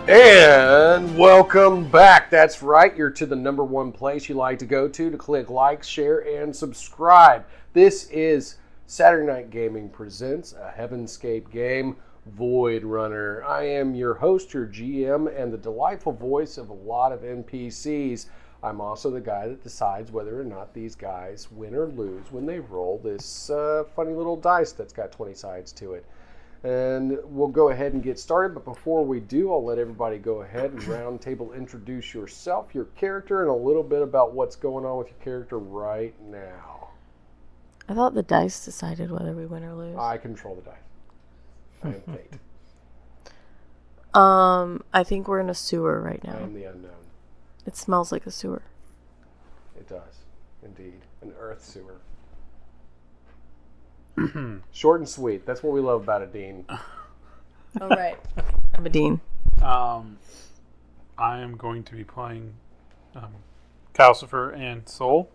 And welcome back. That's right. You're to the number one place you like to go to click like, share, and subscribe. This is Saturday Night Gaming presents a Heavenscape game, Voidrunner. I am your host, your GM, and the delightful voice of a lot of NPCs. I'm also the guy that decides whether or not these guys win or lose when they roll this funny little dice that's got 20 sides to it. And we'll go ahead and get started, but before we do, I'll let everybody go ahead and round table introduce yourself, your character, and a little bit about what's going on with your character right now. I thought the dice decided whether we win or lose. I control the dice. I am fate. I think we're in a sewer right now. I am the unknown. It smells like a sewer. It does, indeed. An earth sewer. Short and sweet. That's what we love about a Dean. All right. I'm a Dean. I am going to be playing Calcifer and Soul.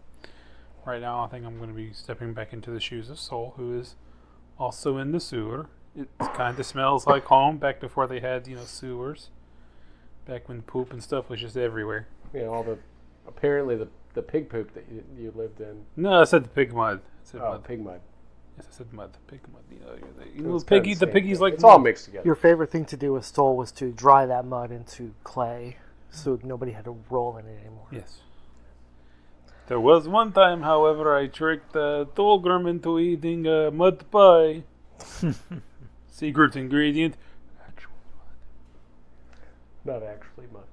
Right now, I think I'm going to be stepping back into the shoes of Soul, who is also in the sewer. It kind of smells like home back before they had, sewers. Back when poop and stuff was just everywhere. Apparently the pig poop that you lived in. No, I said the pig mud. Mud. Pig mud. Yes, I said mud. Pig mud. The piggies like it's all mixed together. Your favorite thing to do with Soul was to dry that mud into clay, so nobody had to roll in it anymore. Yes. There was one time, however, I tricked Tolgrim into eating mud pie. Secret ingredient: actual mud. Not actually mud.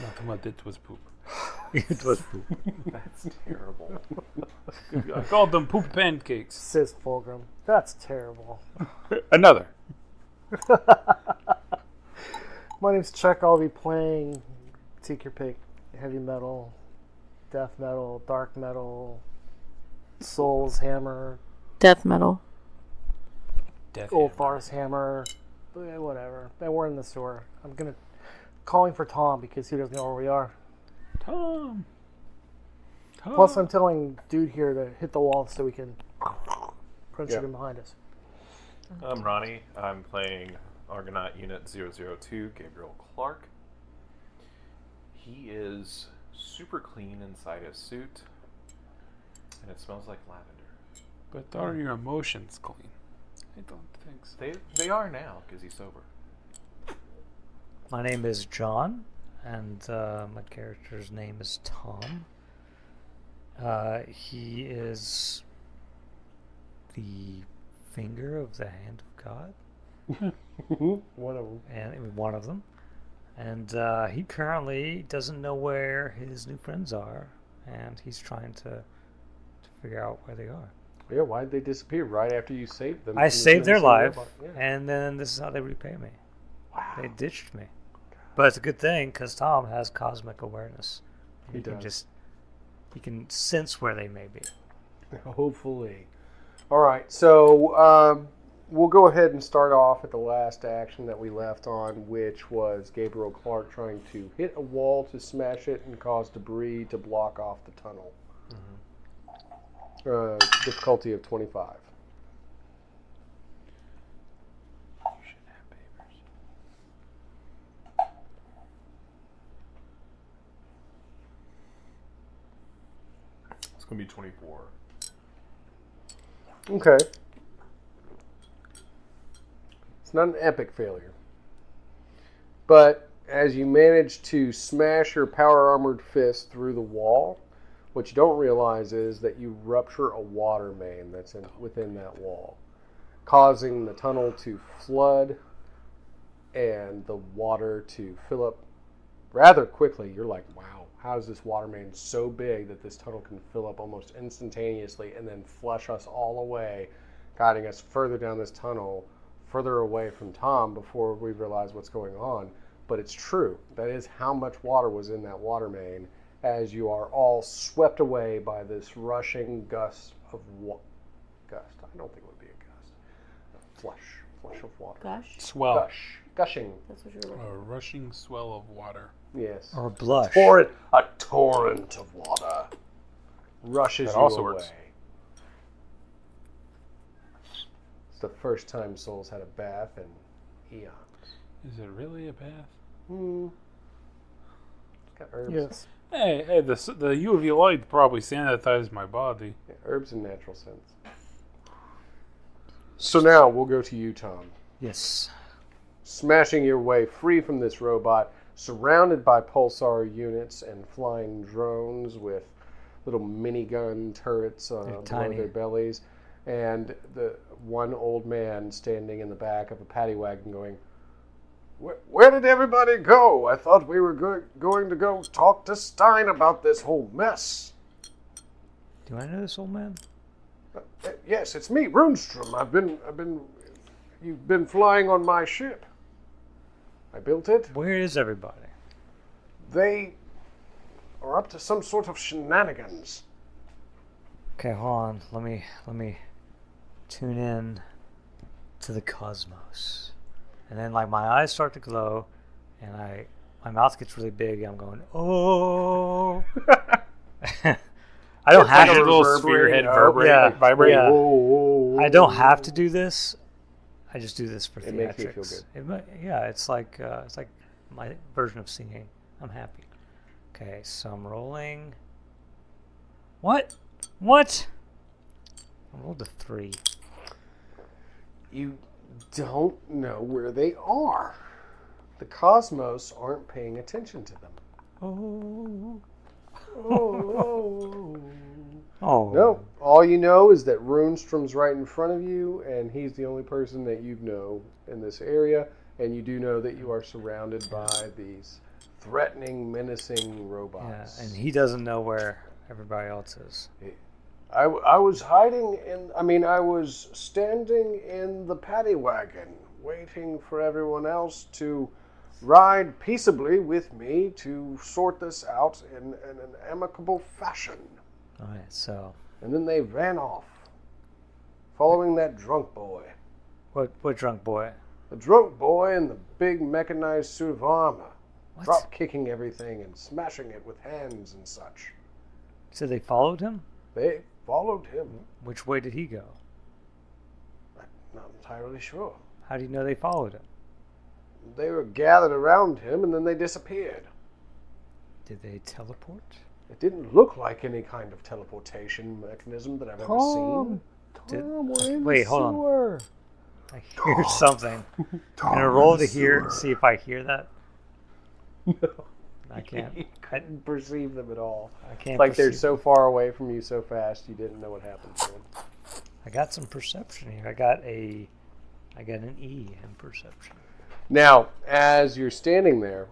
Not mud. It was poop. It was poop. That's terrible. I called them poop pancakes. Says Fulgrim. That's terrible. Another. My name's Chuck. I'll be playing, take your pick, heavy metal, death metal, dark metal, Soul's Hammer, Death metal. Old Far's Hammer, whatever. And we're in the sewer. I'm calling for Tom because he doesn't know where we are. Tom. Plus, I'm telling dude here to hit the wall so we can crunch it in behind us. I'm Ronnie. I'm playing Argonaut Unit 002, Gabriel Clark. He is super clean inside his suit, and it smells like lavender. But are your emotions clean? I don't think so. They are now, because he's sober. My name is John, and my character's name is Tom. He is the finger of the hand of God. One of them. And one of them. And he currently doesn't know where his new friends are, and he's trying to figure out where they are. Yeah, why'd they disappear right after you saved them? I saved their life, and then this is how they repay me. Wow. They ditched me. But it's a good thing, because Tom has cosmic awareness. He does. He can sense where they may be. Hopefully. All right, so we'll go ahead and start off at the last action that we left on, which was Gabriel Clark trying to hit a wall to smash it and cause debris to block off the tunnel. Difficulty of 25. You should have papers. It's going to be 24. Okay. It's not an epic failure. But as you manage to smash your power armored fist through the wall, what you don't realize is that you rupture a water main that's within that wall, causing the tunnel to flood and the water to fill up rather quickly. You're like, wow, how is this water main so big that this tunnel can fill up almost instantaneously and then flush us all away, guiding us further down this tunnel, further away from Tom before we realize what's going on. But it's true. That is how much water was in that water main, as you are all swept away by this rushing gust of gust. I don't think it would be a gust. Flush of water. Gush? Swell. Gushing. That's what you're looking A rushing swell of water. Yes. Or blush. A torrent of water rushes That you also away. works. It's the first time Soul's had a bath in eons. Is it really a bath? It's got herbs. Yes. Hey, the UV light probably sanitized my body. Yeah, herbs and natural scents. So now we'll go to you, Tom. Yes. Smashing your way free from this robot, surrounded by pulsar units and flying drones with little minigun turrets below tiny. their bellies, and the one old man standing in the back of a paddy wagon going, Where did everybody go? I thought we were going to go talk to Stein about this whole mess. Do I know this old man? Yes, it's me, Runestrom. You've been flying on my ship. I built it. Where is everybody? They are up to some sort of shenanigans. Okay, hold on. Let me tune in to the cosmos. And then like my eyes start to glow and my mouth gets really big and I'm going, oh. I don't have Like to a little spearhead vibrate, yeah, like vibrate. yeah. Whoa. I don't have to do this. I just do this for It theatrics. makes me feel good. It's like my version of singing. I'm happy. Okay, so I'm rolling. What? I rolled a 3. You don't know where they are. The cosmos aren't paying attention to them. Oh. Oh. Oh. No, all you know is that Runestrom's right in front of you, and he's the only person that you know in this area, and you do know that you are surrounded by these threatening, menacing robots. Yeah, and he doesn't know where everybody else is. I was I was standing in the paddy wagon, waiting for everyone else to ride peaceably with me to sort this out in an amicable fashion. All right, so And then they ran off, following that drunk boy. what drunk boy? The drunk boy in the big mechanized suit of armor, What? drop kicking everything and smashing it with hands and such. So they followed him? They followed him. Which way did he go? I'm not entirely sure. How do you know they followed him? They were gathered around him and then they disappeared. Did they teleport? It didn't look like any kind of teleportation mechanism that I've ever seen. Wait, hold on. I hear something. I'm gonna roll to hear, see if I hear that. No. I can't. You couldn't perceive them at all. I can't. It's like they're perceive. so far away from you so fast you didn't know what happened to them. I got some perception here. I got an E in perception. Now, as you're standing there,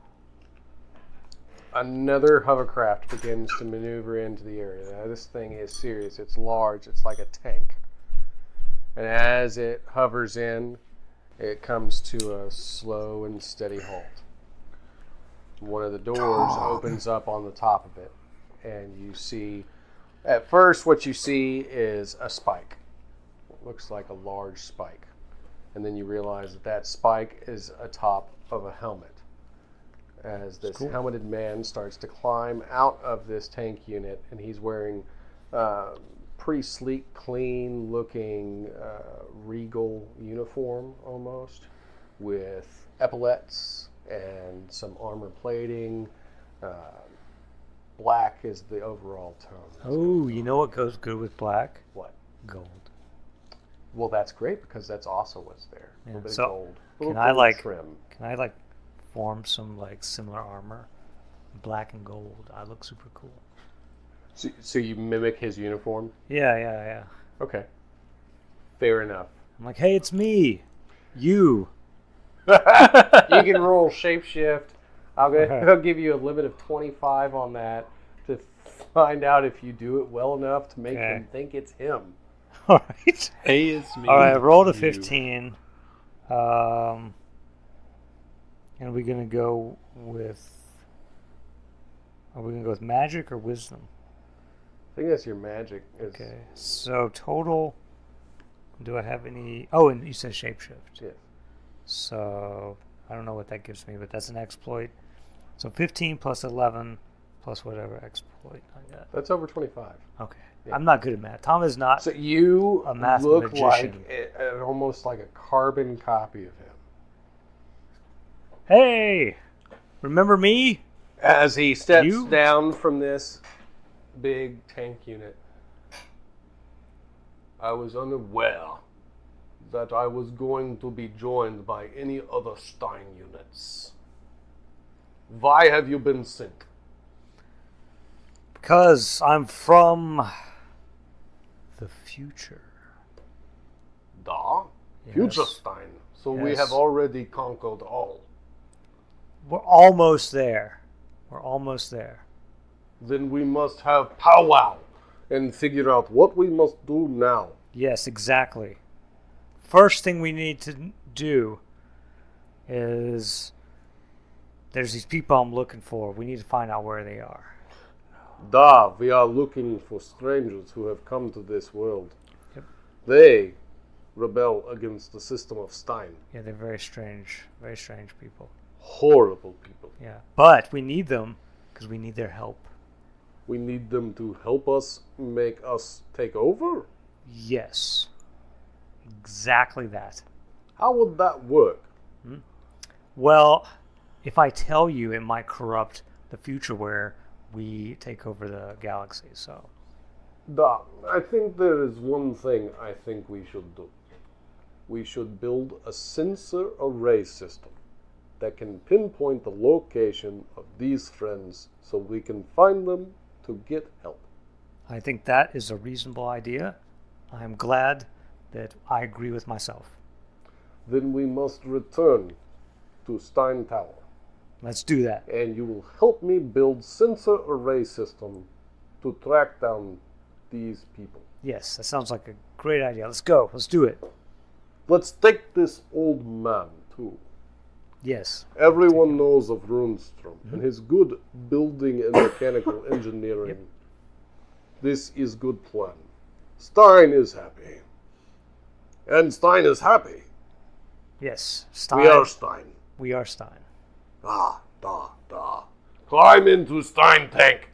another hovercraft begins to maneuver into the area. Now, this thing is serious. It's large. It's like a tank. And as it hovers in, it comes to a slow and steady halt. One of the doors opens up on the top of it, and you see, at first what you see is a spike. It looks like a large spike. And then you realize that spike is atop of a helmet. As this helmeted man starts to climb out of this tank unit, and he's wearing pretty sleek, clean-looking, regal uniform almost, with epaulets and some armor plating. Black is the overall tone. Oh, you know what goes good with black? What? Gold. Well, that's great because that's also what's there. A Yeah. little bit So, of gold. Can I trim? form some similar armor? Black and gold. I look super cool. So you mimic his uniform? Yeah. Okay. Fair enough. I'm like, hey, it's me. You. You can roll shapeshift. I'll give you a limit of 25 on that to find out if you do it well enough to make him think it's him. All right. Hey, it's me. All right, I rolled a you. 15. And we're gonna go with. Are we gonna go with magic or wisdom? I think that's your magic. Okay. So total. Do I have any? Oh, and you said shapeshift. Yeah. So I don't know what that gives me, but that's an exploit. So 15 plus 11 plus whatever exploit I got. That's over 25. Okay. Yeah. I'm not good at math. Tom is not. So you A math look magician. like almost like a carbon copy of him. Hey, Remember me? As he steps You? down from this big tank unit, I was unaware that I was going to be joined by any other Stein units. Why have you been sent? Because I'm from the future. Da? Yes. Future Stein. So we Yes. have already conquered all. We're almost there. We're almost there. Then we must have powwow and figure out what we must do now. Yes, exactly. First thing we need to do is there's these people I'm looking for. We need to find out where they are. Da, we are looking for strangers who have come to this world. Yep. They rebel against the system of Stein. Yeah, they're very strange people. Horrible people. Yeah, but we need them because we need their help. We need them to help us make us take over? Yes, exactly that. How would that work? Well, if I tell you, it might corrupt the future where we take over the galaxy. So, Da, I think there is one thing I think we should do. We should build a sensor array system that can pinpoint the location of these friends so we can find them to get help. I think that is a reasonable idea. I'm glad that I agree with myself. Then we must return to Stein Tower, Let's do that. and you will help me build sensor array system to track down these people. Yes, that sounds like a great idea. Let's go. Let's do it. Let's take this old man too. Yes. Everyone knows of Runestrom and his good building and mechanical engineering. Yep. This is good plan. Stein is happy. And Stein is happy. Yes. Stein. We are Stein. We are Stein. Da. Climb into Stein tank.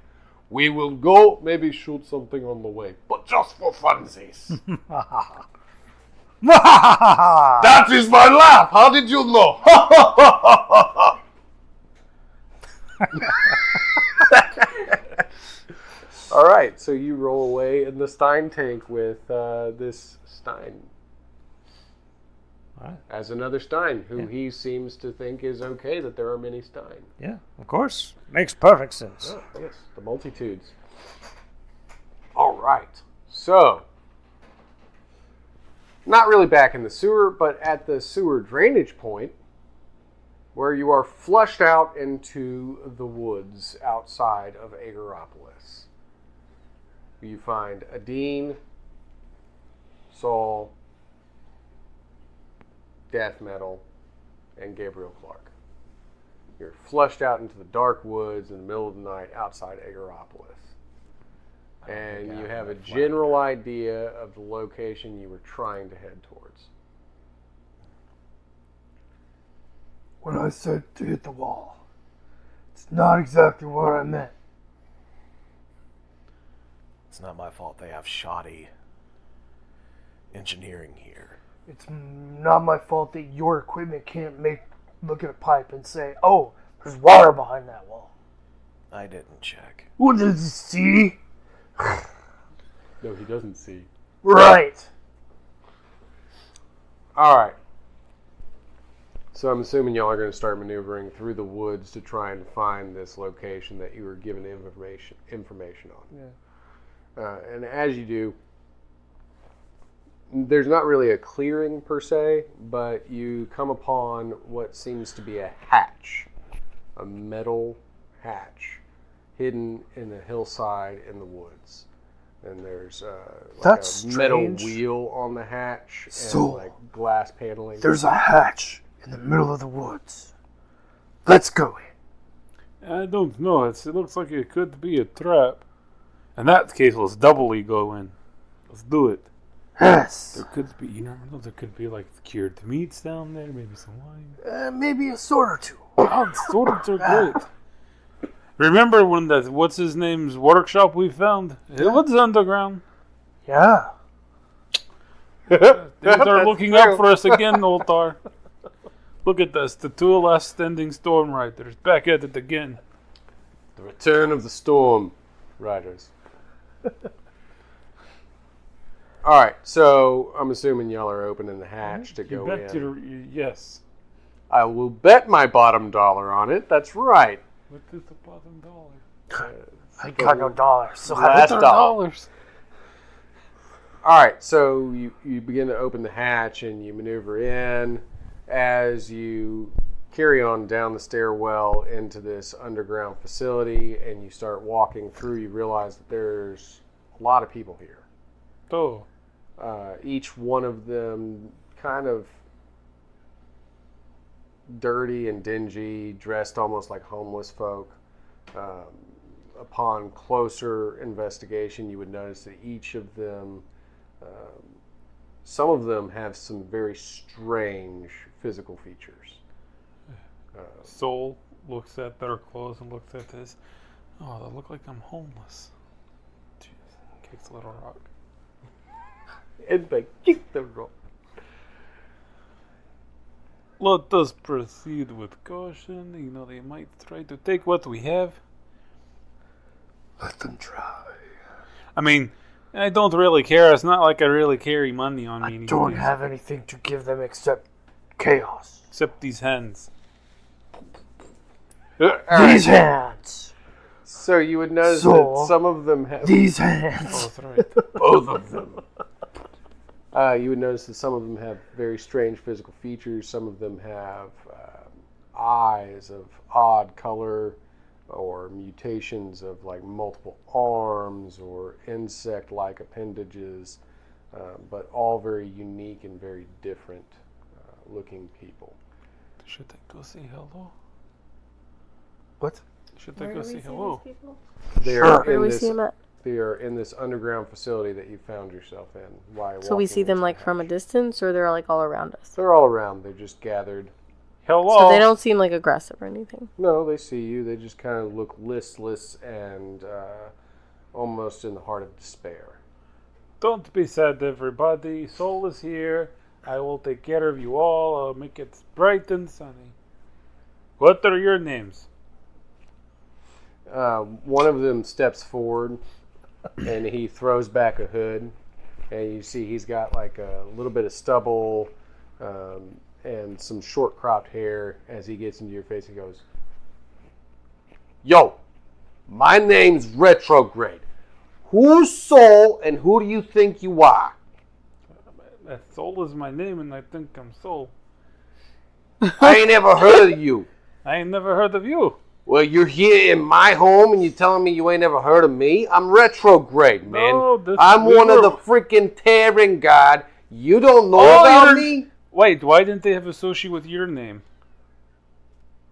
We will go, maybe shoot something on the way, but just for funsies. That is my laugh. How did you know? All right, so you roll away in the Stein tank with this Stein. All right. As another Stein, who Yeah. he seems to think is okay that there are many Stein. Yeah, of course. Makes perfect sense. Oh, yes, the multitudes. All right, so not really back in the sewer, but at the sewer drainage point, where you are flushed out into the woods outside of Ageropolis. You find Adine, Saul, Death Metal, and Gabriel Clark. You're flushed out into the dark woods in the middle of the night outside Ageropolis. And you have a general idea of the location you were trying to head towards. When I said to hit the wall, it's not exactly what I meant. It's not my fault they have shoddy engineering here. It's not my fault that your equipment can't look at a pipe and say, oh, there's water behind that wall. I didn't check. What does it see? No, he doesn't see. Right. All right. So I'm assuming y'all are going to start maneuvering through the woods to try and find this location that you were given information on. Yeah. And as you do, there's not really a clearing per se, but you come upon what seems to be a hatch, a metal hatch, hidden in a hillside in the woods. And there's like That's a metal strange. wheel on the hatch and So, like glass paneling. There's a hatch in the middle of the woods. Let's go in. I don't know. It looks like it could be a trap. In that case, let's doubly go in. Let's do it. Yes. There could be, you never know, there could be like cured meats down there, maybe some wine. Maybe a sword or two. Oh, swords are great. Remember when that, what's his name's workshop we found? It was underground. Yeah. Things are looking up for us again, Oltar. Look at this. The two last standing Storm Riders. Back at it again. The return of the Storm Riders. All right, so I'm assuming y'all are opening the hatch to go in. Yes. I will bet my bottom dollar on it. That's right. What is the bottom dollar? I got no dollars. So Last have dollar. All right, so you begin to open the hatch and you maneuver in. As you carry on down the stairwell into this underground facility and you start walking through, you realize that there's a lot of people here. Oh. Each one of them kind of dirty and dingy, dressed almost like homeless folk. Upon closer investigation, you would notice that each of them, some of them have some very strange physical features. Soul looks at their clothes and looks at this. Oh, they look like I'm homeless. Jeez. Kicks a little rock. And they kick the rock. Let us proceed with caution. You know, they might try to take what we have. Let them try. I mean, I don't really care. It's not like I really carry money on me. I don't have anything to give them except chaos. Except these hands. These hands. So you would notice So, that some of them have... These hands. Oh, that's right. Both of them. You would notice that some of them have very strange physical features. Some of them have eyes of odd color, or mutations of like multiple arms or insect-like appendages, but all very unique and very different looking people. Should I go say hello? What? Should I go say hello? They Where do we see them at? They are in this underground facility that you found yourself in. So we see them like from a distance, or they're like all around us? They're all around. They're just gathered. Hello. So they don't seem like aggressive or anything. No, they see you. They just kind of look listless and almost in the heart of despair. Don't be sad, everybody. Soul is here. I will take care of you all. I'll make it bright and sunny. What are your names? One of them steps forward and he throws back a hood, and you see he's got like a little bit of stubble and some short cropped hair. As he gets into your face, he goes, "Yo, my name's Retrograde. Who's Soul and who do you think you are?" That Soul is my name, and I think I'm Soul. I ain't ever heard of you. I ain't never heard of you. Well, you're here in my home and you're telling me you ain't ever heard of me? I'm Retrograde, man. No, I'm one of the freaking Terran God. You don't know about me? Wait, why didn't they have a sushi with your name?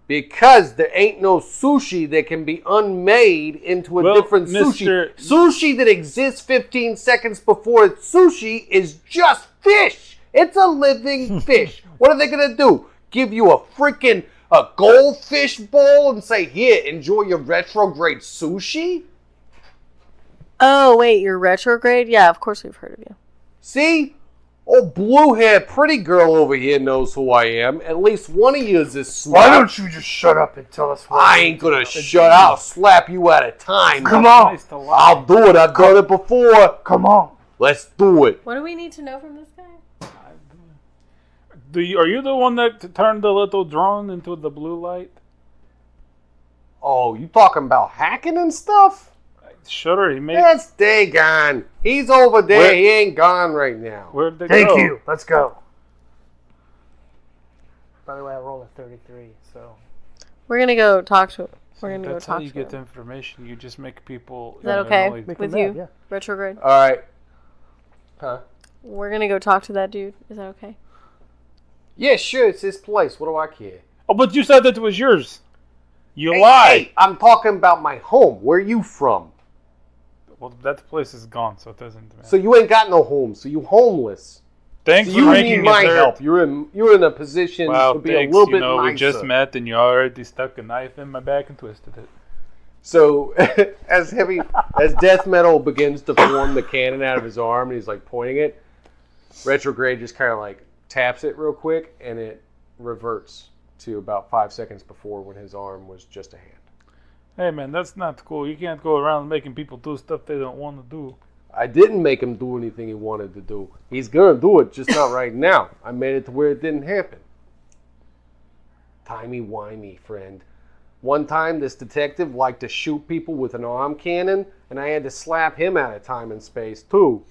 Because there ain't no sushi that can be unmade into a different sushi. Sushi that exists 15 seconds before it's sushi is just fish. It's a living fish. What are they going to do? Give you a freaking a goldfish bowl and say, "Here, enjoy your retrograde sushi"? Oh, wait, you're retrograde? Yeah, of course we've heard of you. See? Old blue-haired pretty girl over here knows who I am. At least one of you is this smart. Why don't you just shut up and tell us what I ain't gonna shut up. I'll slap you out of time. Come on. I'll do it. I've done it before. Come on. Let's do it. What do we need to know from this guy? Are you the one that turned the little drone into the blue light? Oh, you talking about hacking and stuff? Sure, he made. That's day gone. He's over there. He ain't gone right now. Where'd they Thank go? you. Let's go. By the way, I rolled a 33, so... We're gonna go talk to him. We're gonna go That's talk how you to get the him. information. You just make people. Is that okay annoyed. Make with them you, mad, yeah. retrograde? All right. Huh? We're gonna go talk to that dude. Is that okay? Yeah, sure. It's his place. What do I care? Oh, but you said that was yours. You Hey, lied. hey, I'm talking about my home. Where you from? Well, that place is gone, so it doesn't matter. So you ain't got no home. So you homeless. Thanks So for you making need my it help. You're in a position Wow, to be thanks. a little bit You know, nicer. we just met, and you already stuck a knife in my back and twisted it. So as death metal begins to form the cannon out of his arm, and he's like pointing it, Retrograde just kind of like taps it real quick, and it reverts to about 5 seconds before when his arm was just a hand. Hey man, that's not cool. You can't go around making people do stuff they don't want to do. I didn't make him do anything he wanted to do. He's gonna do it, just not right now. I made it to where it didn't happen. Timey-wimey, friend. One time, this detective liked to shoot people with an arm cannon, and I had to slap him out of time and space, too.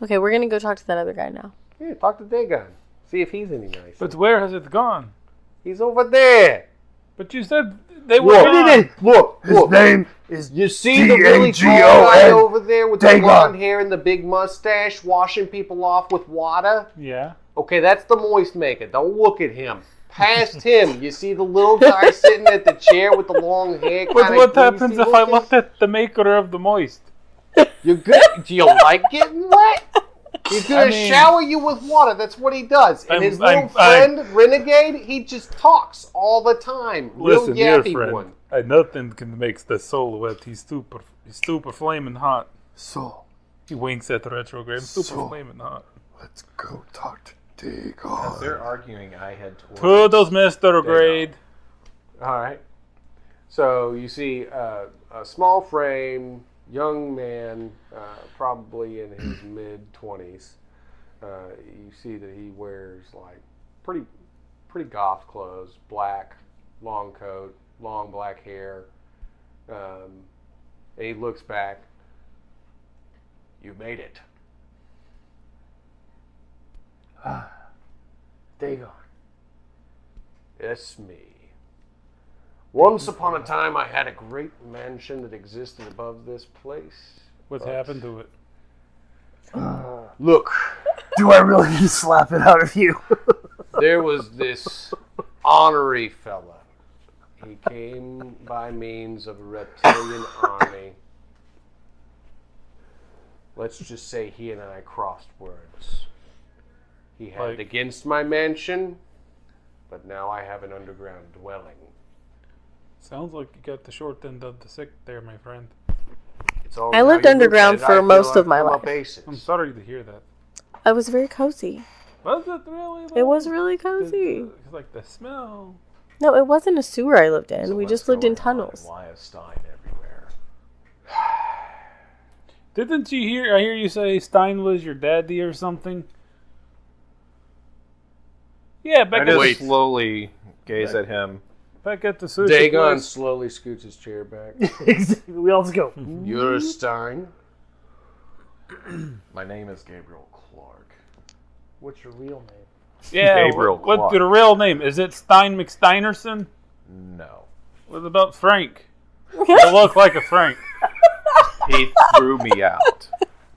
Okay, we're gonna go talk to that other guy now. Yeah, talk to Dagon. See if he's any nice. But where has it gone? He's over there. But you said they were Look, gone. look, His look. name is You see the really tall guy Dagon. over there with the Dagon. blonde hair and the big mustache washing people off with water? Yeah. Okay, that's the moist maker. Don't look at him. Past him, you see the little guy sitting at the chair with the long hair. But kinda what happens greasy if I looking? looked at the maker of the moist? You're good. Do you like getting wet? He's gonna I mean- shower you with water. That's what he does. And his little I'm- friend, Renegade, he just talks all the time. Real Listen here, yappy friend. one. Nothing can make the soul wet. He's super flaming hot. So, He winks at the retrograde. Super So- flaming hot. let's go talk to As Dagon. they're arguing, I head towards... Toodles, Mr. Grade. All right. So you see a small frame, young man, probably in his mid-20s. You see that he wears like pretty goth clothes, black, long coat, long black hair. And he looks back. You made it. Dagon. It's me. Once upon a time, I had a great mansion that existed above this place. What's But- happened to it? Look, Do I really need to slap it out of you? there was this honorary fella. He came by means of a reptilian army. Let's just say he and I crossed words. He had Like- against my mansion, but now I have an underground dwelling. Sounds like you got the short end of the stick there, my friend. It's all I how lived you look underground at it. for I feel most of I've my come life. up aces. I'm sorry to hear that. I was very cozy. Was it really? It was really cozy. It's like the smell. No, it wasn't a sewer I lived in. So we what's just lived in going on, tunnels. and why is Stein everywhere? Didn't you hear? I hear you say Stein was your daddy or something. Yeah, I back just at slowly gaze at him. the sushi Dagon place. slowly scoots his chair back. Exactly. We all just go. You're a Stein? My name is Gabriel Clark. What's your real name? Yeah, Gabriel what's Clark. your real name? Is it Stein McSteinerson? No. What about Frank? You look like a Frank. He threw me out.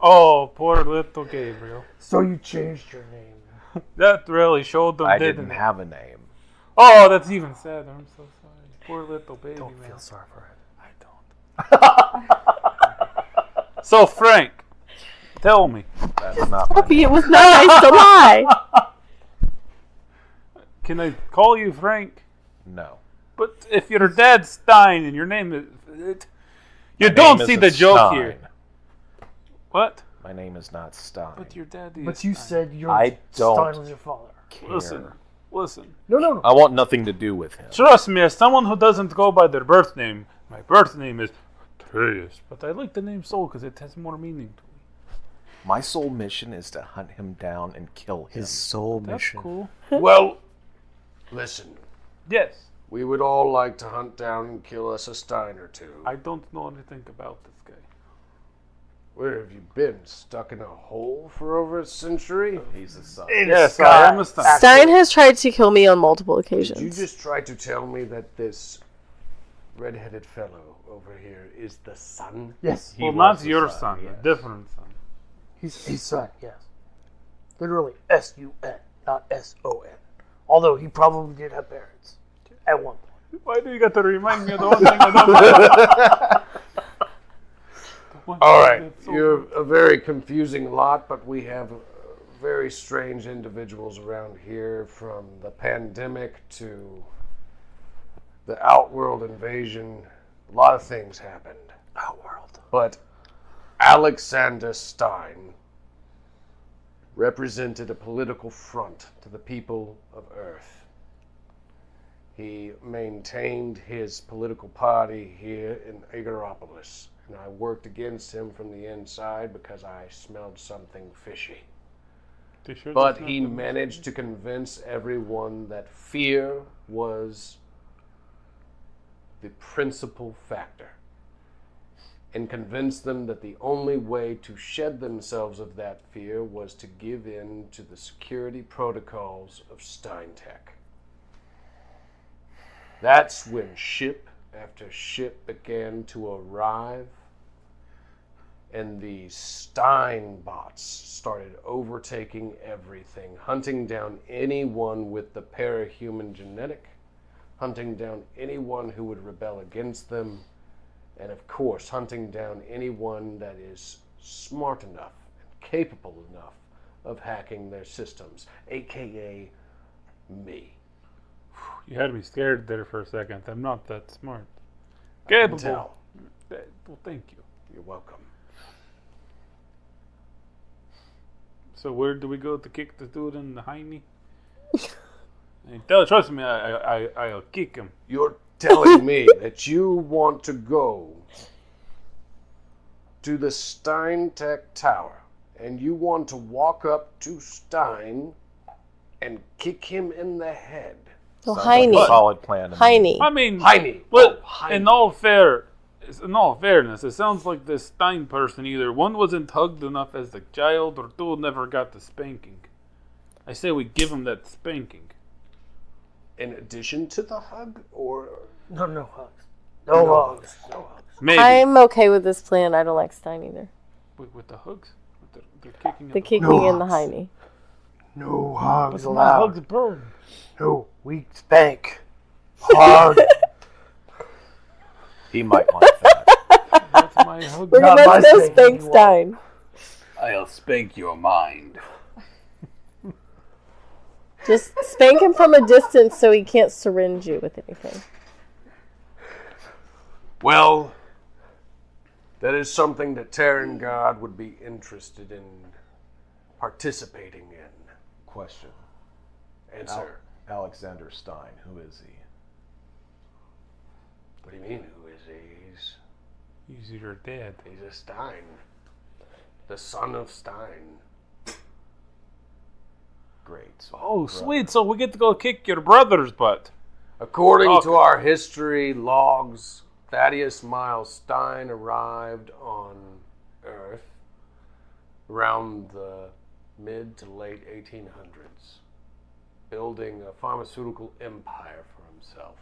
Oh, poor little Gabriel. So you changed your name. That really showed them, I didn't didn't it? have a name. Oh, that's even sadder. I'm so sorry. Poor little baby Don't man. feel sorry for him. I don't. So, Frank, tell me, That's not my Puppy, name. it was not nice to lie. can I call you Frank? No. But if your dad's Stein and your name is... you My don't name see isn't the joke Stein. here. What? My name is not Stein. But your daddy But is you Stein. said your I don't Stein was your father. care. Listen. No. I want nothing to do with him. Trust me, as someone who doesn't go by their birth name, my birth name is Atreus. But I like the name Soul because it has more meaning to me. My sole mission is to hunt him down and kill him. His sole That's mission. cool. Well, listen. Yes. We would all like to hunt down and kill us a Stein or two. I don't know anything about this guy. Where have you been? Stuck in a hole for over a century? He's a son. Yes, I am a Stein. Stein has tried to kill me on multiple Did you occasions. just try to tell me that this red-headed fellow over here is the son? Yes. He Well, was not the your son, son, yes. a different son. He's his son, yes. Literally S-U-N, not S-O-N. Although he probably did have parents at one point. Why do you got to remind me of the one thing I don't know? All right, That's so you're a very confusing lot, but we have very strange individuals around here, from the pandemic to the Outworld invasion. A lot of things happened. Outworld. But Alexander Stein, represented a political front to the people of Earth. He maintained his political party here in Aegaropolis, and I worked against him from the inside because I smelled something fishy. But he managed to convince everyone that fear was the principal factor, and convinced them that the only way to shed themselves of that fear was to give in to the security protocols of Stein Tech. That's when ship after ship began to arrive, and the Stein bots started overtaking everything, hunting down anyone with the parahuman genetic, hunting down anyone who would rebel against them, and of course, hunting down anyone that is smart enough and capable enough of hacking their systems, aka me. You had me scared there for a second. I'm not that smart. I can Capable. tell. Well, thank you. You're welcome. So where do we go to kick the dude in the hiney? Trust me, I'll kick him. You're telling me that you want to go to the Stein Tech Tower, and you want to walk up to Stein and kick him in the head. So Sounds like a Heine. solid plan. to me. Heine. I mean, Heine. well, Oh, Heine. in all fairness, it sounds like this Stein person either one wasn't hugged enough as a child, or two never got the spanking. I say we give him that spanking. In addition to the hug, or No hugs. No hugs. No hugs. Maybe I'm okay with this plan. I don't like Stein either. with the hugs, with the kicking. The kicking No and the hugs. Heine. No hugs My allowed. hugs burn. No, we spank. Hard. He might like that. That's my hug. We're Not gonna my go spanking spank you Stein. I'll spank your mind. Just spank him from a distance so he can't syringe you with anything. well, that is something that Terran God would be interested in participating in. Question. Answer. Alexander Stein, who is he? What do you mean? Who is he? He's your dad. He's a Stein, the son of Stein. Great. So Oh, brother. sweet! So we get to go kick your brother's butt. According Oh. to our history logs, Thaddeus Miles Stein arrived on Earth around the mid to late 1800s, building a pharmaceutical empire for himself,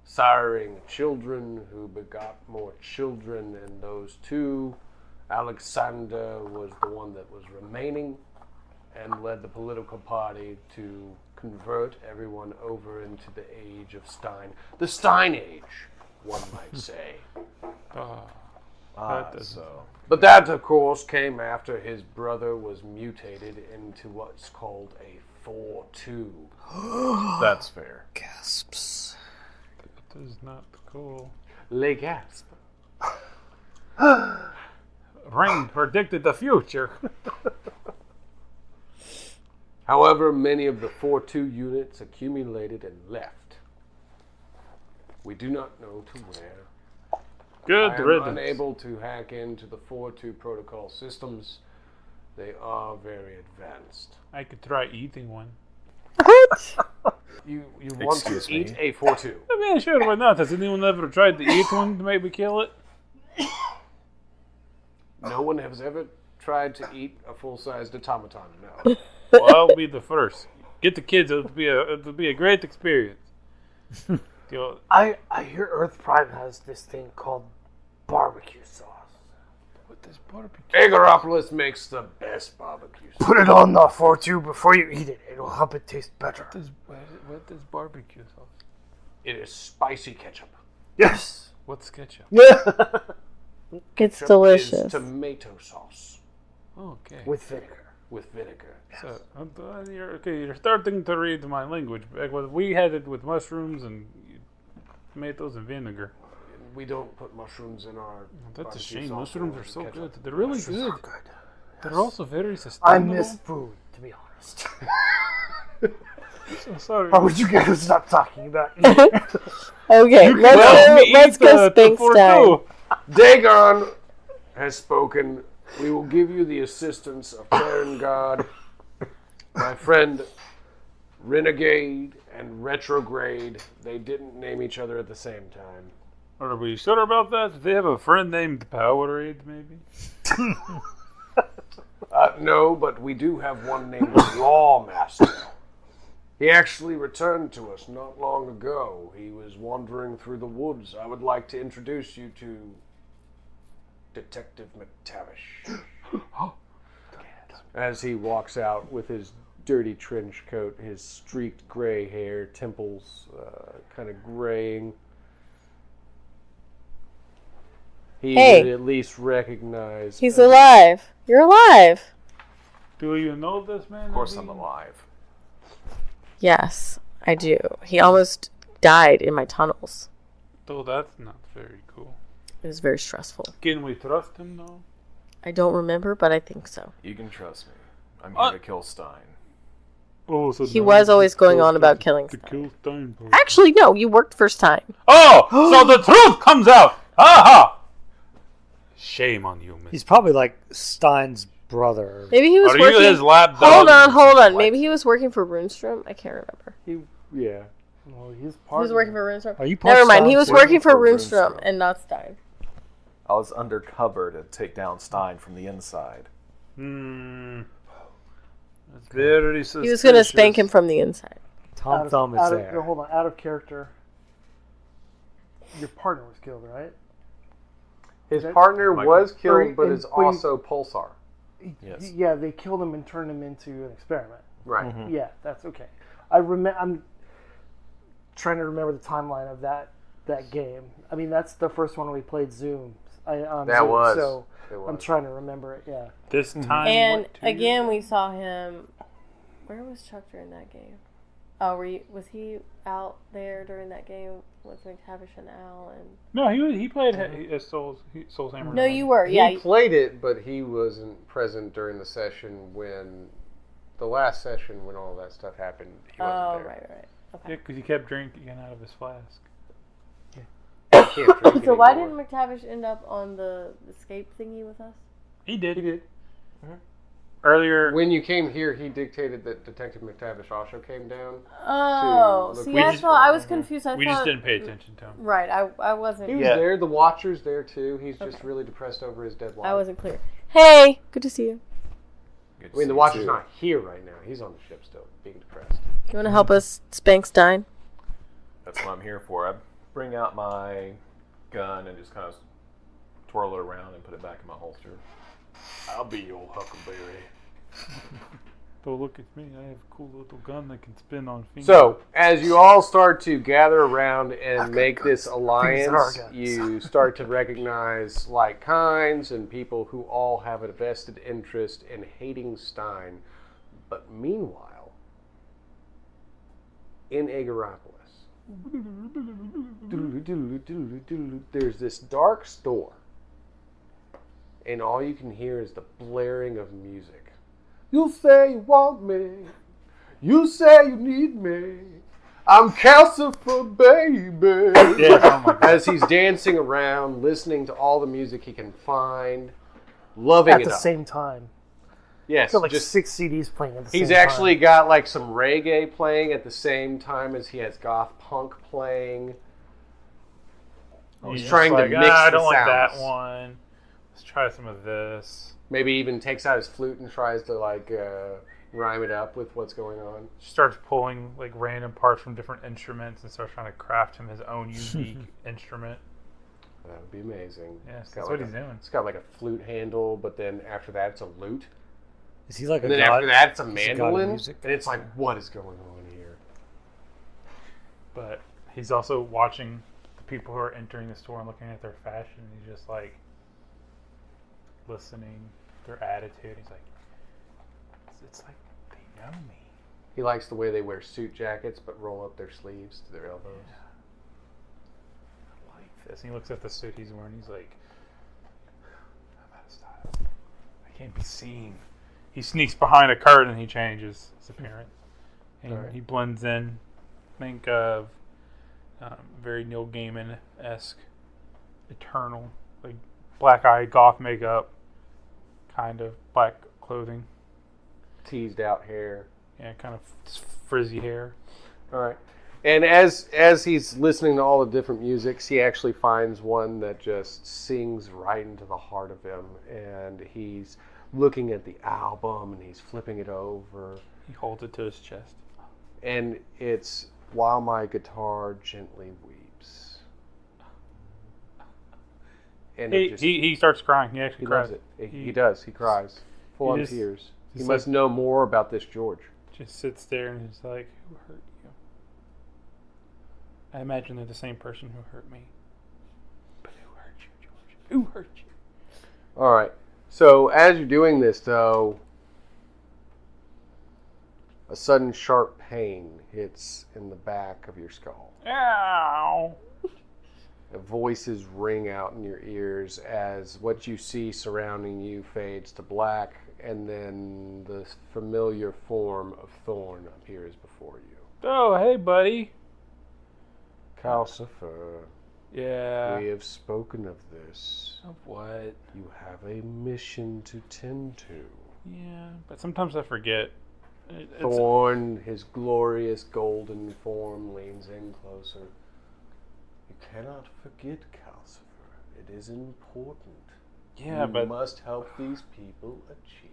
siring children who begot more children, and those two, Alexander was the one that was remaining, and led the political party to convert everyone over into the age of Stein. The Stein Age, one might say. That doesn't- So But that, of course, came after his brother was mutated into what's called a 4-2. that's fair. Gasps. That is not cool. Le gasp. Rain predicted the future. However, many of the 4-2 units accumulated and left. We do not know to where. Good I am riddance. unable to hack into the 4-2 protocol systems. They are very advanced. I could try eating one. You want Excuse to me? eat a 4-2? I mean, sure, why not? Has anyone ever tried to eat one to maybe kill it? No one has ever tried to eat a full-sized automaton, no. Well, I'll be the first. Get the kids. It'll be a great experience. You know, I hear Earth Prime has this thing called barbecue sauce. what does barbecue? Aegaropolis makes the best barbecue sauce. Put it on the 4-2 before you eat it. It'll help it taste better. What does barbecue sauce? It is spicy ketchup. Yes. What's ketchup? Yeah. It's Ketchup delicious. is tomato sauce Okay. With vinegar. with vinegar. So, you're starting to read my language. Back when we had it with mushrooms and tomatoes and vinegar. We don't put mushrooms in our That's a barbecue shame. sauce Mushrooms or are so ketchup. good. They're really good. Good. They're also very I sustainable. miss food, to be honest. So sorry. How would you guys stop talking about me? Okay, let's go Sphinx time. Dagon has spoken. We will give you the assistance of Terran God, my friend Renegade and Retrograde. They didn't name each other at the same time. Are we sure about that? Do they have a friend named Powerade, maybe? No, but we do have one named Lawmaster. He actually returned to us not long ago. He was wandering through the woods. I would like to introduce you to Detective McTavish. As he walks out with his dirty trench coat, his streaked gray hair, temples kind of graying. He Hey. would at least recognize... He's alive. You're alive. Do you know this man? Of course I'm alive. Yes, I do. He almost died in my tunnels. Though that's not very cool. It was very stressful. Can we trust him, though? I don't remember, but I think so. You can trust me. I'm here to kill Stein. Oh, so He now was you always going trust on about us killing to Stein. kill Stein part. Actually, no, you worked first time. Oh, so the truth comes out. Aha! Shame on you, Miss. He's probably like Stein's brother. Maybe he was Are working... you his lap Hold dog? on. Maybe he was working for Runestrom? I can't remember. Yeah. Well, he's He part was of working it. for Runestrom? Are you part Never mind, Stein he was too? working for For Runestrom Runestrom. and not Stein. I was undercover to take down Stein from the inside. That's very suspicious. He was going to spank him from the inside. Tom Thumb is there. Hold on, out of character. Your partner was killed, right? His partner was killed, but and- is also Pulsar. Yes. Yeah, they killed him and turned him into an experiment. Right. Yeah, that's okay. I'm trying to remember the timeline of that game. I mean, that's the first one we played Zoom. On That Zoom, was. So It was. I'm trying to remember it. Yeah. This time. And what, 2 again, years? we saw him... Where was Chuck during that game? Oh, was he out there during that game with McTavish and Al? And No, he played Soul's Hammer. no, you were. Yeah, He played it, but he wasn't present during the session when... The last session when all that stuff happened, he wasn't there. right. Okay. Yeah, because he kept drinking out of his flask. He can't drink So why didn't anymore. McTavish end up on the escape thingy with us? He did. He did. Earlier, When you came here, he dictated that Detective McTavish also came down. Oh, look- see, We I just- thought I was confused. I we thought just didn't pay attention to him. Right, I wasn't. He was Yeah. there. The Watcher's there too. He's just Okay. really depressed over his dead wife. I wasn't clear. Hey, good to see you. Good to I mean, see the you Watcher's too. not here right now. He's on the ship still, being depressed. You want to help us spank Stein? That's what I'm here for. I bring out my gun and just kind of twirl it around and put it back in my holster. I'll be your Huckleberry. So look at me. I have a cool little gun that can spin on fingers. So, as you all start to gather around and make this These are our alliance, guns. you start to recognize like kinds and people who all have a vested interest in hating Stein. But meanwhile, in Aegaropolis, there's this dark store, and all you can hear is the blaring of music. You say you want me. You say you need me. I'm Calcifer, baby. Yes, oh my God. As he's dancing around, listening to all the music he can find, loving At it the up. same time. Yes, I've got like just 6 CDs playing at the same he's time. actually got like some reggae playing at the same time as he has goth punk playing. He's just trying to like, mix I the don't like that sounds. one. Let's try some of this. Maybe even takes out his flute and tries to like rhyme it up with what's going on. Starts pulling like random parts from different instruments and starts trying to craft him his own unique instrument. That would be amazing. Yes, It's got that's like what he's doing. It's got like a flute handle, but then after that it's a lute. Is he like And a then god? after that it's a He's a god of mandolin. music? And it's like, what is going on here? But he's also watching the people who are entering the store and looking at their fashion. And he's just like listening, their attitude. He's like, it's like they know me. He likes the way they wear suit jackets but roll up their sleeves to their elbows. I like this. And he looks at the suit he's wearing. He's like, I'm out of style. I can't be seen. He sneaks behind a curtain and he changes his appearance. And Alright. he blends in. Think of very Neil Gaiman-esque, eternal, like black-eyed goth makeup, kind of black clothing. Teased out hair. Yeah, kind of frizzy hair. All right. And as he's listening to all the different musics, he actually finds one that just sings right into the heart of him. And he's looking at the album and he's flipping it over. He holds it to his chest. And it's While My Guitar Gently Weeps. And He starts crying. He actually he cries. loves it. He does. He cries. Full on just- tears. He just must like- know more about this George. Just sits there and is like, who hurt you? I imagine they're the same person who hurt me. But who hurt you, George? Who hurt you? All right. So as you're doing this, though, a sudden sharp pain hits in the back of your skull. Ow! Voices ring out in your ears as what you see surrounding you fades to black, and then the familiar form of Thorn appears before you. Oh, hey, buddy. Calcifer, Yeah. we have spoken of this. Of what? You have a mission to tend to. Yeah, but sometimes I forget. It's- Thorn, his glorious golden form, leans in closer. You cannot forget, Calcifer. It is important. Yeah, you but must help these people achieve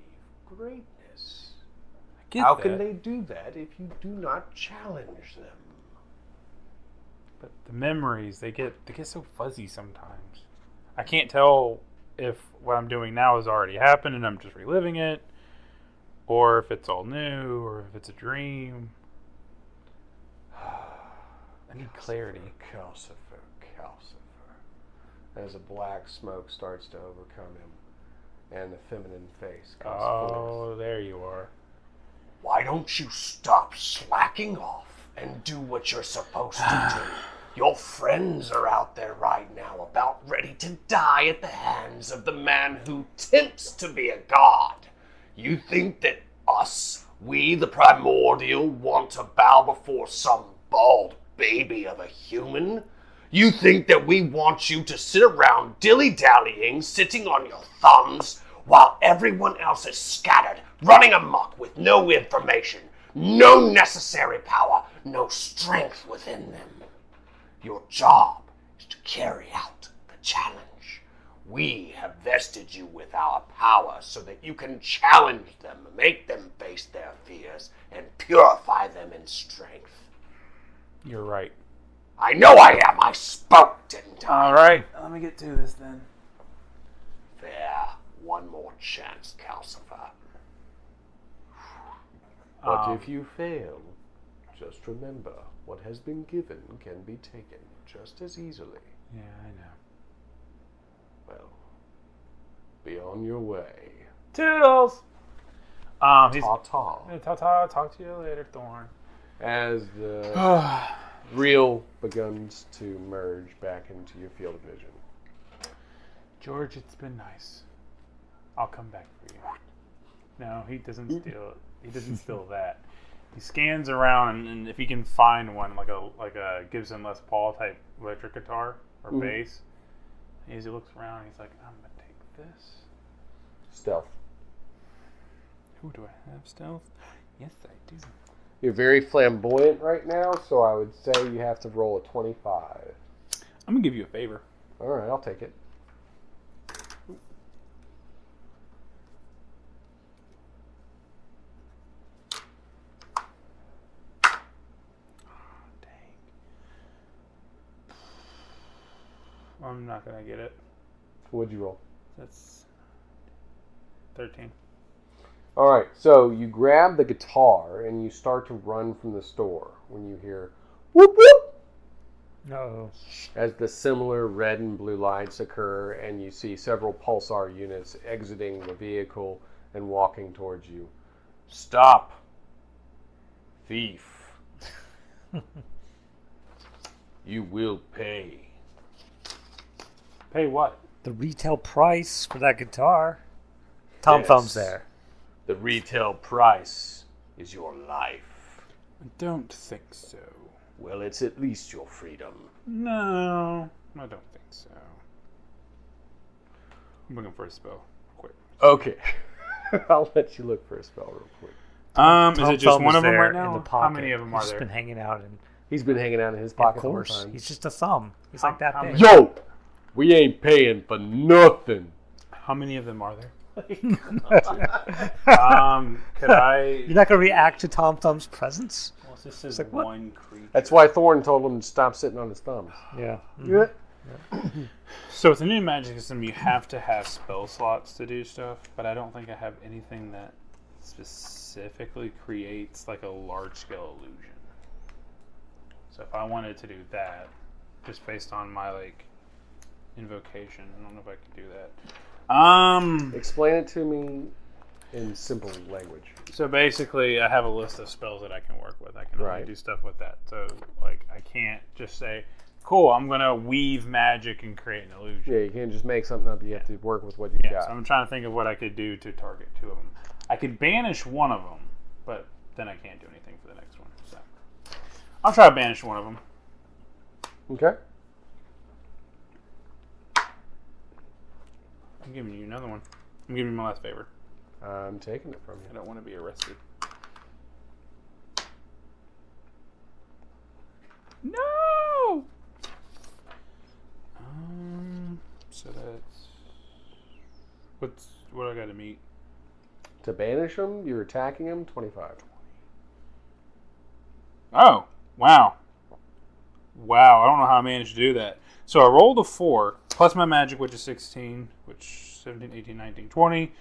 greatness. I get How that. can they do that if you do not challenge them? But the memories, they get so fuzzy sometimes. I can't tell if what I'm doing now has already happened and I'm just reliving it, or if it's all new, or if it's a dream. I need clarity. Calcifer. As a black smoke starts to overcome him, and the feminine face comes forth. Oh, there you are. Why don't you stop slacking off and do what you're supposed to do? Your friends are out there right now about ready to die at the hands of the man who tempts to be a god. You think that us, we the primordial, want to bow before some bald baby of a human? You think that we want you to sit around dilly-dallying, sitting on your thumbs, while everyone else is scattered, running amok with no information, no necessary power, no strength within them. Your job is to carry out the challenge. We have vested you with our power so that you can challenge them, make them face their fears, and purify them in strength. You're right. I know I am. I spoke, didn't I? All right, let me get to this then. There. One more chance, Calcifer. But if you fail, just remember, what has been given can be taken just as easily. Yeah, I know. Well, be on your way. Toodles! He's... Ta-ta. Ta-ta, talk to you later, Thorn. As the reel begins to merge back into your field of vision. George, it's been nice. I'll come back for you. No, he doesn't steal it. He doesn't steal that. He scans around, and if he can find one, like a Gibson Les Paul type electric guitar or bass, as he looks around, he's like, I'm gonna take this. Stealth. Who do I have stealth? Yes, I do. You're very flamboyant right now, so I would say you have to roll a 25. I'm gonna give you a favor. All right, I'll take it. Dang. I'm not gonna get it. What'd you roll? That's 13. All right, so you grab the guitar and you start to run from the store when you hear whoop whoop No. as the similar red and blue lights occur, and you see several pulsar units exiting the vehicle and walking towards you. Stop, thief. You will pay. Pay what? The retail price for that guitar. Tom Yes. Thumb's there. The retail price is your life. I don't think so. Well, it's at least your freedom. No, I don't think so. I'm looking for a spell. Quick. Okay. I'll let you look for a spell real quick. Is Tom it just Thumb one is of them there right in now? the pocket. How many of them He's are just there? been hanging out, and He's been hanging out in his of pocket the whole course, time. he's just a thumb. He's like that how big. many- Yo! We ain't paying for nothing. How many of them are there? Could I? You're not gonna react to Tom Thumb's presence? Well, this says like, what? one creature. That's why Thorn told him to stop sitting on his thumbs. Yeah. Yeah. So with the new magic system, you have to have spell slots to do stuff, but I don't think I have anything that specifically creates like a large-scale illusion. So if I wanted to do that, just based on my like invocation, I don't know if I could do that. Explain it to me in simple language. So basically, I have a list of spells that I can work with. I can only Right. do stuff with that. So like, I can't just say, "Cool, I'm gonna weave magic and create an illusion." Yeah, you can't just make something up. You have to work with what you Yeah, got. so I'm trying to think of what I could do to target two of them. I could banish one of them, but then I can't do anything for the next one. So I'll try to banish one of them. Okay. I'm giving you another one. I'm giving you my last favor. I'm taking it from I you. don't want to be arrested. No! So that's... What I got to meet? To banish him, you're attacking him, 25. Oh, wow. Wow, I don't know how I managed to do that. So I rolled a 4, plus my magic, which is 16, which 17, 18, 19, 20,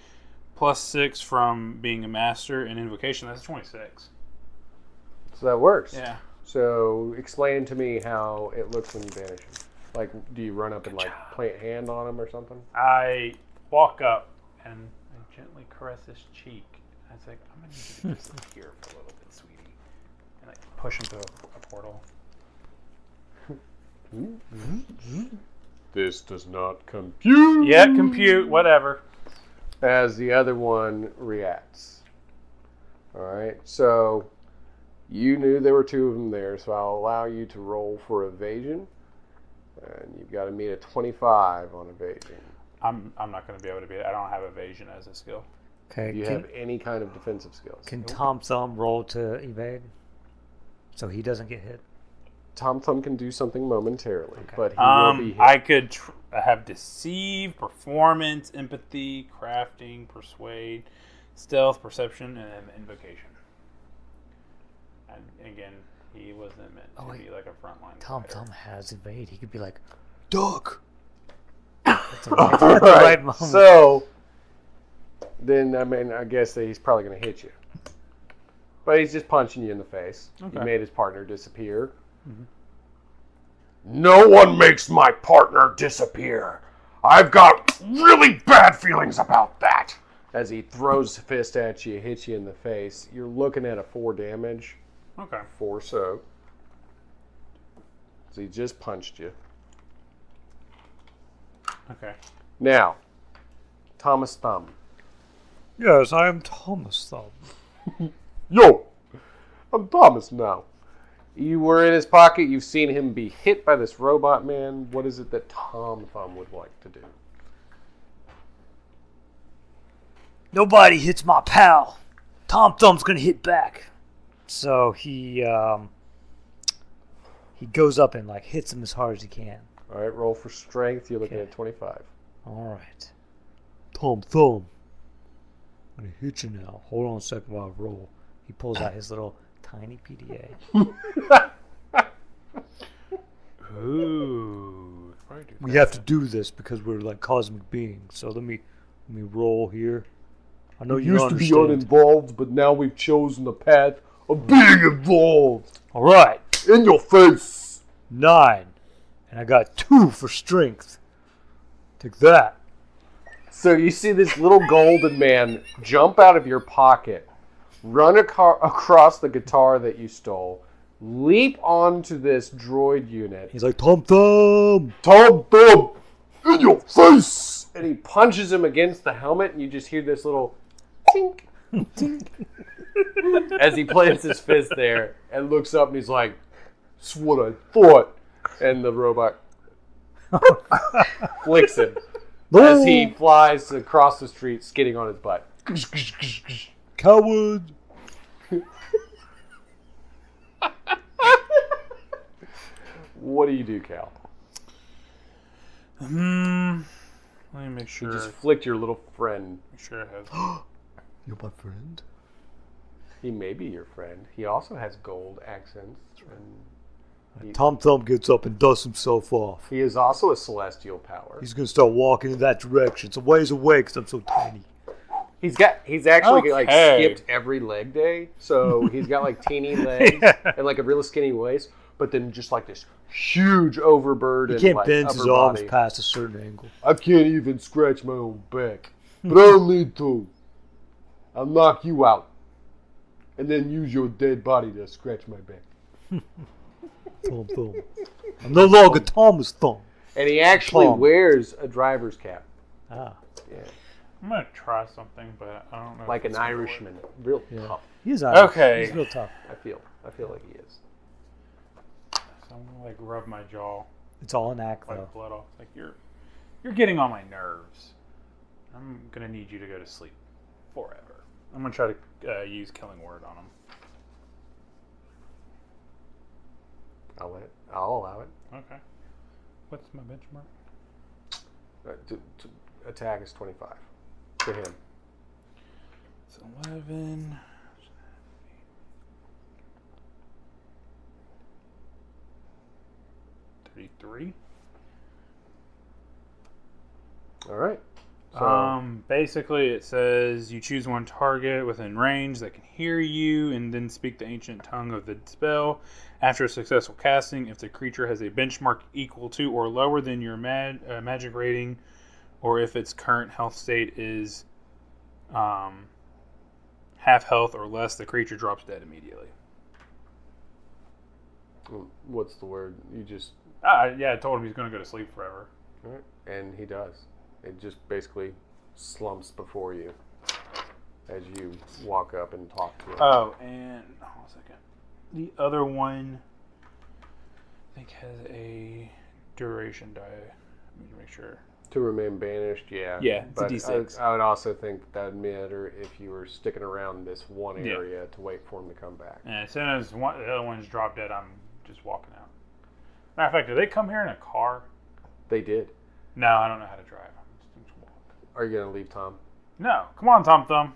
plus 6 from being a master and invocation. That's 26. So that works. Yeah. So explain to me how it looks when you banish him. Like, do you run up and like plant hand on him or something? I walk up and I gently caress his cheek. I was like, I'm going to need you to disappear for a little bit, sweetie. And I push him to a portal. This does not compute. Yeah, compute, whatever. As the other one reacts. Alright, so you knew there were two of them there, so I'll allow you to roll for evasion. And you've got to meet a 25 on evasion. I'm not going to be able to beat it. I don't have evasion as a skill. Okay. Do you have any kind of defensive skills? Can Tom Thumb roll to evade, so he doesn't get hit? Tom Thumb can do something momentarily, Okay. but he will be hit. I could have deceive, performance, empathy, crafting, persuade, stealth, perception, and then invocation. And again, he wasn't meant to be like a frontline Tom fighter. Thumb has evade. He could be like, duck. That's the right Right. moment. So, then, I mean, I guess that he's probably going to hit you. But he's just punching you in the face. Okay. He made his partner disappear. No one makes my partner disappear. I've got really bad feelings about that. As he throws a fist at you, hits you in the face, you're looking at a 4 damage. Okay. 4 so. So he just punched you. Okay. Now, Thomas Thumb. Yes, I am Thomas Thumb. Yo! I'm Thomas now. You were in his pocket. You've seen him be hit by this robot man. What is it that Tom Thumb would like to do? Nobody hits my pal. Tom Thumb's gonna hit back. So he goes up and like hits him as hard as he can. All right, roll for strength. You're looking Okay. at 25. All right. Tom Thumb. I'm gonna hit you now. Hold on a second while I roll. He pulls out his little tiny PDA. Ooh. We have to do this because we're like cosmic beings. So let me roll here. I know you used to be understand. uninvolved, but now we've chosen the path of being involved. All right. In your face. 9. And I got 2 for strength. Take that. So you see this little golden man jump out of your pocket, run across the guitar that you stole, leap onto this droid unit. He's like, Tom Thumb. Tom Thumb, in your face! and he punches him against the helmet, and you just hear this little tink, tink, as he plants his fist there and looks up, and he's like, "That's what I thought." And the robot flicks him as he flies across the street, skidding on his butt. Coward. What do you do, Cal? Let me make sure. You just flicked your little friend. Make sure I have. You're my friend. He may be your friend. He also has gold accents. And Tom Thumb gets up and dusts himself off. he is also a celestial power. He's going to start walking in that direction. It's a ways away because I'm so tiny. He's actually like Okay. skipped every leg day, so he's got like teeny legs and like a real skinny waist, but then just like this huge overburden. He can't like, bend his upper arms body. past a certain angle. I can't even scratch my own back, but I don't need to. I'll knock you out, and then use your dead body to scratch my back. Tom Thumb. I'm no longer Thomas Thumb. And he actually Tom. wears a driver's cap. Ah, Yeah. I'm gonna try something, but I don't know. Like if an it's gonna work. Irishman. Real yeah. tough. He's Irish. Okay. He's real tough. I feel like he is. So I'm gonna like rub my jaw, It's all an act, wipe though. blood off. Like you're getting on my nerves. I'm gonna need you to go to sleep forever. I'm gonna try to use Killing Word on him. I'll allow it. Okay. What's my benchmark? To attack is 25 to him. It's 11. 33. All right. So, Basically, it says you choose one target within range that can hear you and then speak the ancient tongue of the spell. After a successful casting, if the creature has a benchmark equal to or lower than your magic rating, or if its current health state is half health or less, the creature drops dead immediately. what's the word? You just Yeah, I told him he's going to go to sleep forever. all right, and he does. It just basically slumps before you as you walk up and talk to him. Oh, and hold on a second. The other one, I think, has a duration die. Let me make sure. To remain banished, yeah. Yeah, it's a but D6. I would also think that would matter if you were sticking around this one Yeah. area to wait for him to come back. And as soon as the other one's dropped dead, I'm just walking out. Matter of fact, did they come here in a car? They did. No, I don't know how to drive. I'm just walk. Are you going to leave Tom? No, come on, Tom Thumb.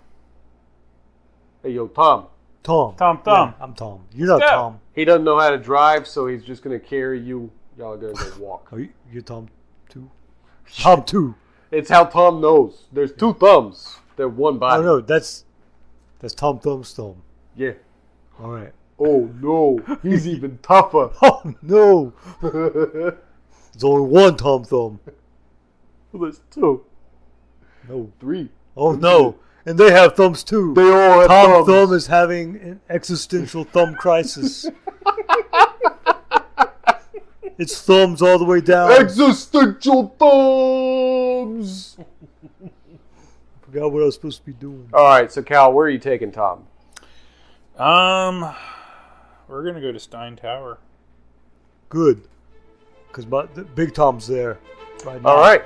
Hey, yo, Tom. Tom. Tom Thumb. Yeah, I'm Tom. You're not Go. Tom. He doesn't know how to drive, so he's just going to carry you. Y'all are going to go walk. Are you're Tom too? Tom too. It's how Tom knows. There's two thumbs. They're one Oh body. no, that's Tom Thumb's thumb. Yeah. All right. Oh, no. He's even tougher. Oh no, there's only one Tom Thumb. There's two. No. Three. Oh no, and they have thumbs too. They all have Tom thumbs. Thumb is having an existential thumb crisis. It's thumbs all the way down. Existential thumbs. Forgot what I was supposed to be doing. All right, so Cal, where are you taking Tom? We're gonna go to Stein Tower. Good, because the Big Tom's there right now. All right.